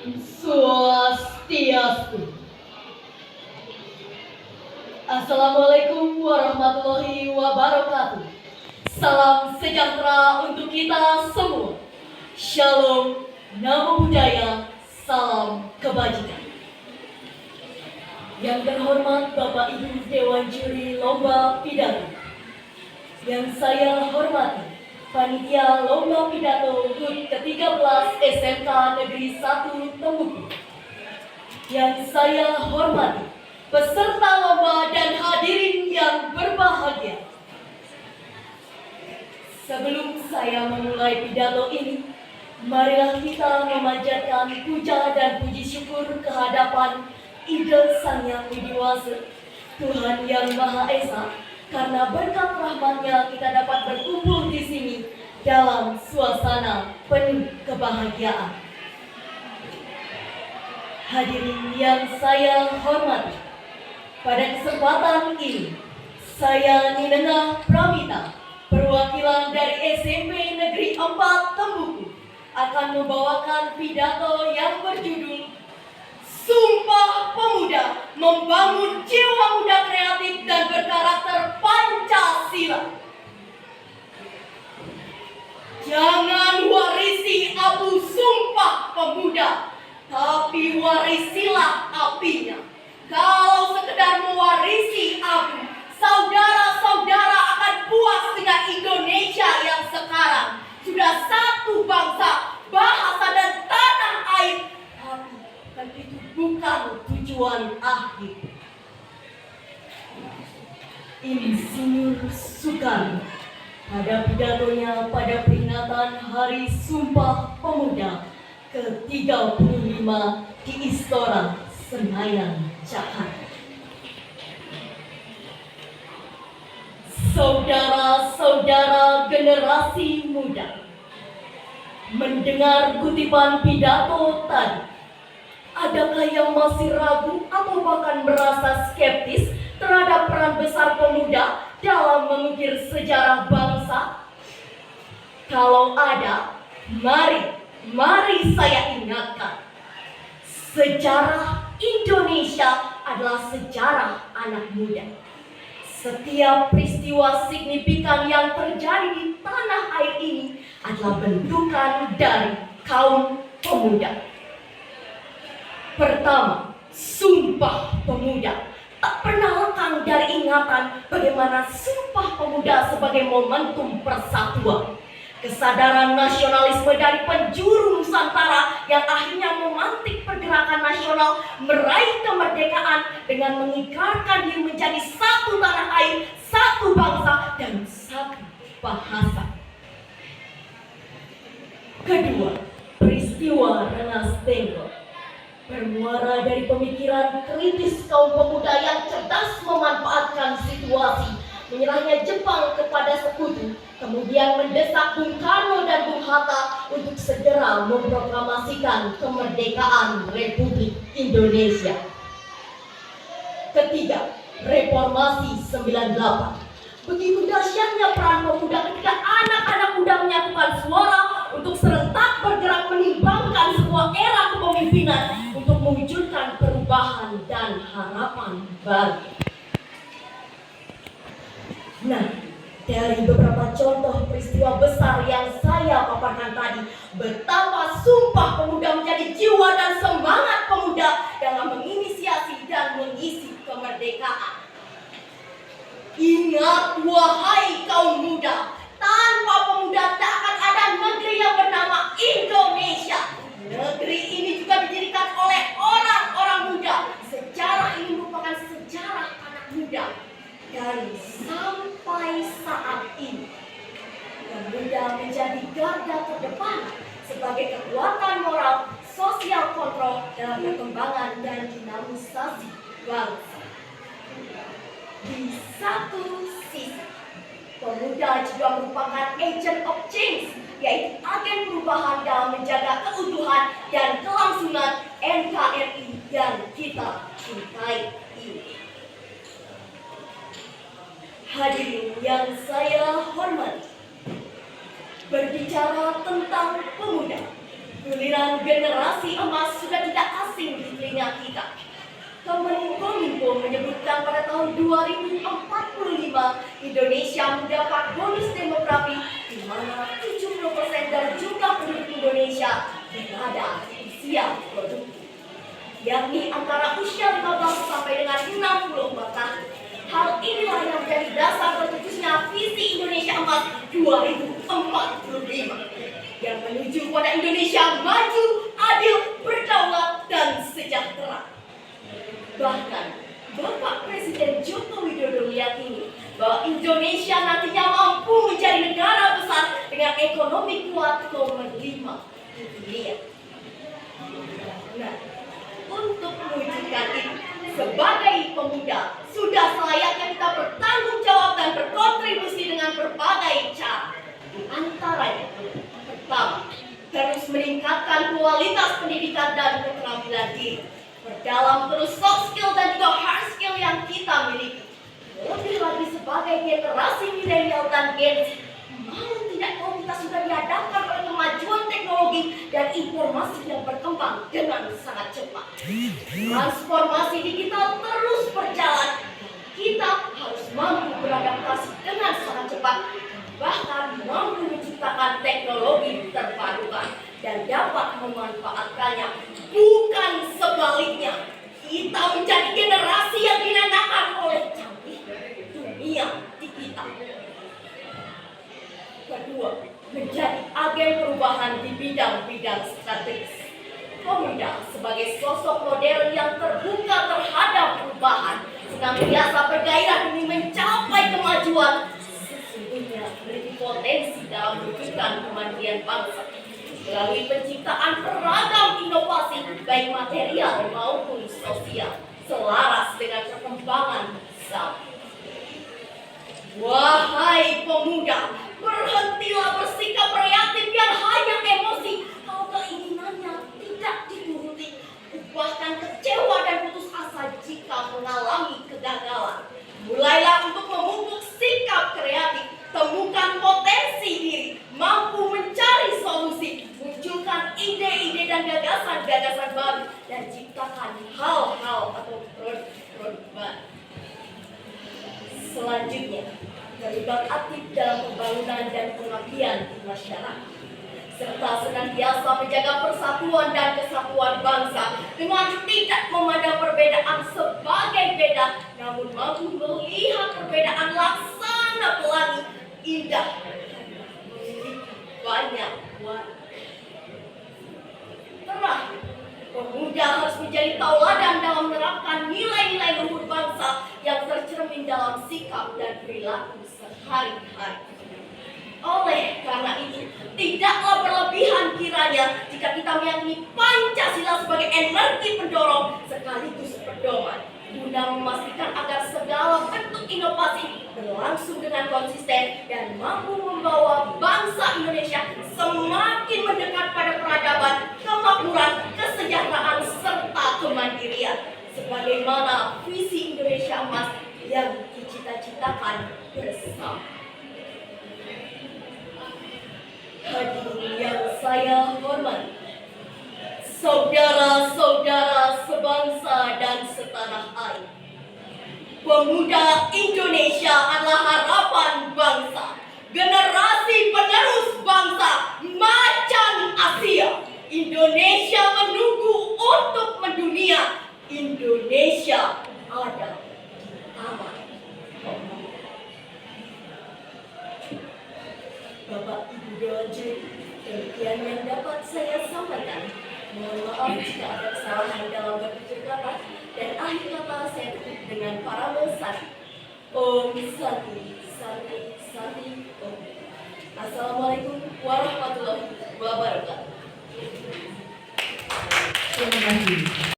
Swastiastu. Assalamualaikum warahmatullahi wabarakatuh. Salam sejahtera untuk kita semua. Shalom, namo buddhaya, salam kebajikan. Yang terhormat Bapak Ibu Dewan Juri Lomba Pidato, yang saya hormati Panitia Lomba Pidato HUT ke-13 SMK Negeri 1 Tembuku. Yang saya hormati peserta lomba dan hadirin yang berbahagia. Sebelum saya memulai pidato ini, marilah kita memanjatkan puja dan puji syukur kehadapan Ida Sang Yang Widiwasa, Tuhan Yang Maha Esa, karena berkat rahmat-Nya kita dapat berkumpul di sini dalam suasana penuh kebahagiaan. Hadirin yang saya hormati, pada kesempatan ini saya Ninengah Pramita, perwakilan dari SMP Negeri 4 Tembuku, akan membawakan pidato yang berjudul Sumpah Pemuda Membangun Jiwa Muda Kreatif dan Berkarakter Pancasila. Jangan warisi abu Sumpah Pemuda, tapi warisilah apinya. Kalau sekedar mewarisi abu, saudara-saudara akan puas dengan Indonesia yang sekarang sudah satu bangsa, bahasa dan tanah air. Dan itu bukan tujuan akhir. Insinyur Soekarno pada pidatonya pada peringatan Hari Sumpah Pemuda ke-35 di Istora Senayan, Jakarta. Saudara-saudara generasi muda, mendengar kutipan pidato tadi, adakah yang masih ragu atau bahkan merasa skeptis terhadap peran besar pemuda dalam mengukir sejarah bangsa? Kalau ada, mari saya ingatkan. Sejarah Indonesia adalah sejarah anak muda. Setiap peristiwa signifikan yang terjadi di tanah air ini adalah bentukan dari kaum pemuda. Pertama, Sumpah Pemuda tak pernah lekang dari ingatan bagaimana Sumpah Pemuda sebagai momentum persatuan. Kesadaran nasionalisme dari penjuru Nusantara yang akhirnya memantik pergerakan nasional meraih kemerdekaan dengan mengikrarkan diri menjadi satu tanah air, satu bangsa, dan satu bahasa. Kedua, peristiwa Rengas Dengklok bermuara dari pemikiran kritis kaum pemuda yang cerdas memanfaatkan situasi menyerahnya Jepang kepada sekutu, kemudian mendesak Bung Karno dan Bung Hatta untuk segera memproklamasikan kemerdekaan Republik Indonesia. Ketiga, Reformasi 98. Begitu dahsyatnya peran pemuda ketika anak-anak muda menyatukan suara untuk serentak bergerak menimbangkan sebuah era kepemimpinan untuk mewujudkan perubahan dan harapan baru. Nah, dari beberapa contoh peristiwa besar yang saya paparkan tadi, betapa Sumpah Pemuda menjadi jiwa dan semangat pemuda dalam menginisiasi dan mengisi kemerdekaan. Ingat, wahai kaum muda, tanpa pemuda tak akan ada negeri yang bernama Indonesia. Negeri ini juga didirikan oleh orang-orang muda. Sejarah ini merupakan sejarah anak muda. Dari sampai saat ini, pemuda menjadi garda terdepan sebagai kekuatan moral, sosial kontrol dalam perkembangan dan dinamisasi bangsa. Di satu sisi, pemuda juga merupakan agent of change, yaitu agen perubahan dalam menjaga keutuhan dan kelangsungan NKRI yang kita cintai ini. Hadirin yang saya hormati, berbicara tentang pemuda, Giliran generasi emas sudah tidak asing di telinga kita. Kemenkominfo menyebutkan pada tahun 2045 Indonesia mendapat bonus demografi di mana 70% dari jumlah penduduk Indonesia berada di usia produktif, yakni antara usia 15 sampai dengan 64 tahun. Hal inilah yang menjadi dasar tercetusnya visi Indonesia Emas 2045 yang menuju pada Indonesia maju, adil, berdaulat, dan sejahtera. Bahkan, Bapak Presiden Joko Widodo meyakini bahwa Indonesia nantinya mampu menjadi negara besar dengan ekonomi kuat nomor 5 di dunia. Nah, untuk mewujudkan itu, sebagai pemuda, sudah selayaknya kita bertanggung jawab dan berkontribusi dengan berbagai cara. Di antaranya, pertama, terus meningkatkan kualitas pendidikan dan keterampilan diri. Perdalam terus soft skill dan juga hard skill yang kita miliki. Lebih lagi sebagai generasi milenial dan Gen Z, mau tidak mau kita sudah dihadapkan pada kemajuan teknologi dan informasi yang berkembang dengan sangat cepat. Transformasi digital terus berjalan. Kita harus mampu beradaptasi dengan sangat cepat, bahkan mampu menciptakan teknologi terbarukan dan dapat memanfaatkannya. Bukan sebaliknya, kita menjadi generasi yang dinanakan oleh canggih dunia digital. Kedua, menjadi agen perubahan di bidang-bidang strategis. Pemuda sebagai sosok modern yang terbuka terhadap perubahan, senantiasa bergairah demi mencapai kemajuan, sesungguhnya memiliki potensi dalam mewujudkan kemandirian bangsa melalui penciptaan beragam inovasi baik material maupun sosial selaras dengan perkembangan zaman. Wahai pemuda, berhentilah bersikap reaktif yang hanya emosi kalau keinginannya tidak dituruti, bahkan kecewa dan putus asa jika mengalami kegagalan. Mulailah untuk memupuk sikap kreatif, temukan potensi diri, mampu mencari solusi, munculkan ide-ide dan gagasan-gagasan baru, dan ciptakan hal-hal atau produk baru. Selanjutnya, terlibat aktif dalam pembangunan dan pengabdian di masyarakat, serta senantiasa menjaga persatuan dan kesatuan bangsa dengan tidak memandang perbedaan sebagai beda, namun mampu melihat perbedaan laksana pelangi indah, memiliki banyak warna. Terakhir, pemuda harus menjadi tauladan dalam menerapkan nilai-nilai luhur bangsa yang tercermin dalam sikap dan perilaku sehari-hari. Oleh karena itu, tidaklah berlebihan kiranya jika kita meyakini Pancasila sebagai energi pendorong sekaligus pedoman, guna memastikan agar segala bentuk inovasi berlangsung dengan konsisten dan mampu membawa bangsa Indonesia semakin mendekat pada peradaban, kemakmuran, kesejahteraan, serta kemandirian, sebagaimana visi Indonesia Emas yang dicita-citakan bersama. Hadirin yang saya hormati, saudara-saudara sebangsa dan setanah air, pemuda Indonesia adalah harapan bangsa, generasi penerus bangsa macan Asia. Indonesia menunggu untuk mendunia. Indonesia ada di tangan pemuda. Bapak Ibu Dewan Juri, demikian yang dapat saya sampaikan. Mohon maaf jika ada kesalahan dalam bertutur kata, dan akhir kata saya tutup dengan para sati. Om Santi, Santi, Santi, Om. Assalamualaikum warahmatullahi wabarakatuh. Terima kasih.